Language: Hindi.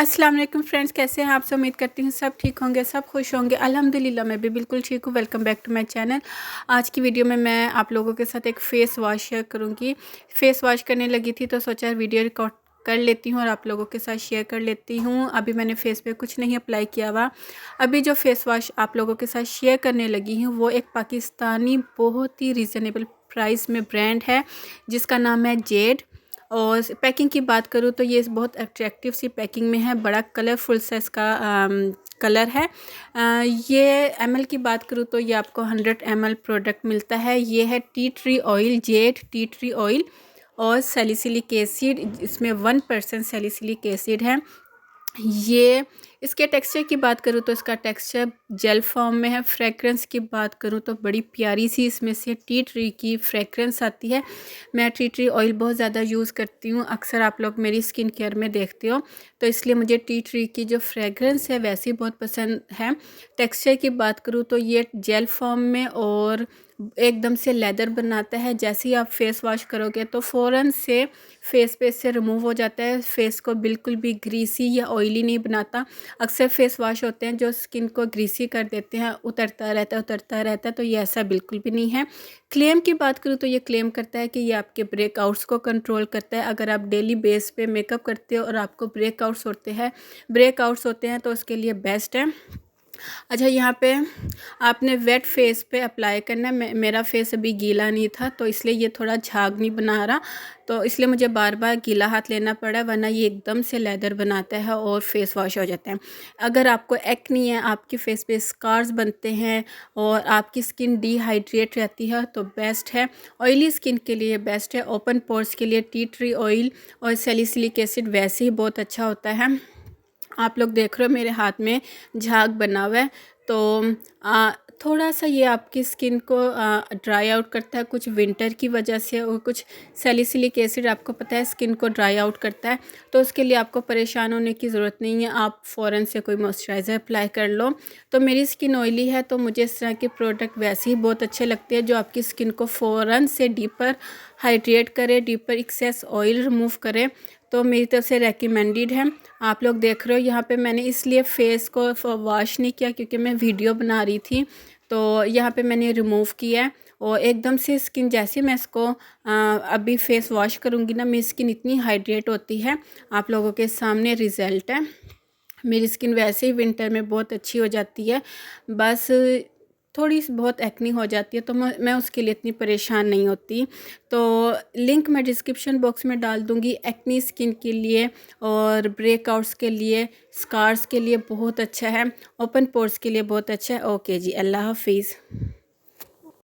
अस्सलाम वालेकुम फ्रेंड्स, कैसे हैं आप सब। उम्मीद करती हूँ सब ठीक होंगे, सब खुश होंगे। अल्हम्दुलिल्लाह मैं भी बिल्कुल ठीक हूँ। Welcome back to my channel. आज की वीडियो में मैं आप लोगों के साथ एक फ़ेस वॉश शेयर करूँगी। फ़ेस वॉश करने लगी थी तो सोचा वीडियो रिकॉर्ड कर लेती हूँ और आप लोगों के साथ शेयर कर लेती हूँ। अभी मैंने फेस पे कुछ नहीं अप्लाई किया हुआ। अभी जो फ़ेस वॉश आप लोगों के साथ शेयर करने लगी हूँ वो एक पाकिस्तानी बहुत ही रीज़नेबल प्राइस में ब्रांड है जिसका नाम है जेड। और पैकिंग की बात करूँ तो ये बहुत अट्रैक्टिव सी पैकिंग में है, बड़ा कलरफुल सा इसका कलर है। ये एमएल की बात करूँ तो ये आपको 100 ml प्रोडक्ट मिलता है। ये है tea tree oil, Z tea tree oil और सैलिसिलिक एसिड, इसमें 1% सैलिसिलिक एसिड है। ये इसके टेक्सचर की बात करूँ तो इसका टेक्सचर जेल फॉर्म में है। फ्रेगरेंस की बात करूँ तो बड़ी प्यारी सी इसमें से टी ट्री की फ्रेगरेंस आती है। मैं टी ट्री ऑयल बहुत ज़्यादा यूज़ करती हूँ, अक्सर आप लोग मेरी स्किन केयर में देखते हो, तो इसलिए मुझे टी ट्री की जो फ्रेगरेंस है वैसे बहुत पसंद है। टेक्सचर की बात करूँ तो ये जेल फॉर्म में और एकदम से लेदर बनाता है। जैसे ही आप फेस वॉश करोगे तो फ़ौरन से फेस पे से रिमूव हो जाता है। फेस को बिल्कुल भी ग्रीसी या ऑयली नहीं बनाता। अक्सर फेस वॉश होते हैं जो स्किन को ग्रीसी कर देते हैं, उतरता रहता है, तो ये ऐसा बिल्कुल भी नहीं है। क्लेम की बात करूँ तो ये क्लेम करता है कि ये आपके ब्रेकआउट्स को कंट्रोल करता है। अगर आप डेली बेस पे मेकअप करते हो और आपको ब्रेकआउट्स होते हैं तो उसके लिए बेस्ट है। अच्छा, यहाँ पे आपने वेट फेस पे अप्लाई करना है। मेरा फेस अभी गीला नहीं था तो इसलिए ये थोड़ा झाग नहीं बना रहा, तो इसलिए मुझे बार बार गीला हाथ लेना पड़ा, वरना ये एकदम से लेदर बनाता है और फेस वॉश हो जाता है। अगर आपको एक्नी है, आपके फेस पे स्कार्स बनते हैं और आपकी स्किन डिहाइड्रेट रहती है तो बेस्ट है। ऑयली स्किन के लिए बेस्ट है। ओपन पोर्स के लिए टी ट्री ऑयल और सैलिसिलिक एसिड वैसे ही बहुत अच्छा होता है। आप लोग देख रहे हो मेरे हाथ में झाग बना हुआ है, तो थोड़ा सा ये आपकी स्किन को ड्राई आउट करता है, कुछ विंटर की वजह से, और कुछ सैलिसिलिक एसिड आपको पता है स्किन को ड्राई आउट करता है, तो उसके लिए आपको परेशान होने की ज़रूरत नहीं है। आप फ़ौरन से कोई मॉइस्चराइज़र अप्लाई कर लो। तो मेरी स्किन ऑयली है तो मुझे इस तरह के प्रोडक्ट वैसे ही बहुत अच्छे लगते हैं जो आपकी स्किन को फ़ौरन से डीपर हाइड्रेट करे, डीपर एक्सेस ऑयल रिमूव करे, तो मेरी तरफ से रेकमेंडेड है। आप लोग देख रहे हो यहाँ पे मैंने इसलिए फ़ेस को वॉश नहीं किया क्योंकि मैं वीडियो बना रही थी, तो यहाँ पे मैंने रिमूव किया है। और एकदम से स्किन जैसे मैं इसको अभी फ़ेस वॉश करूँगी ना, मेरी स्किन इतनी हाइड्रेट होती है। आप लोगों के सामने रिज़ल्ट है। मेरी स्किन वैसे ही विंटर में बहुत अच्छी हो जाती है, बस थोड़ी सी बहुत एक्नी हो जाती है, तो मैं उसके लिए इतनी परेशान नहीं होती। तो लिंक मैं डिस्क्रिप्शन बॉक्स में डाल दूँगी। एक्नी स्किन के लिए और ब्रेकआउट्स के लिए, स्कार्स के लिए बहुत अच्छा है, ओपन पोर्स के लिए बहुत अच्छा है। ओके जी, अल्लाह हाफिज़।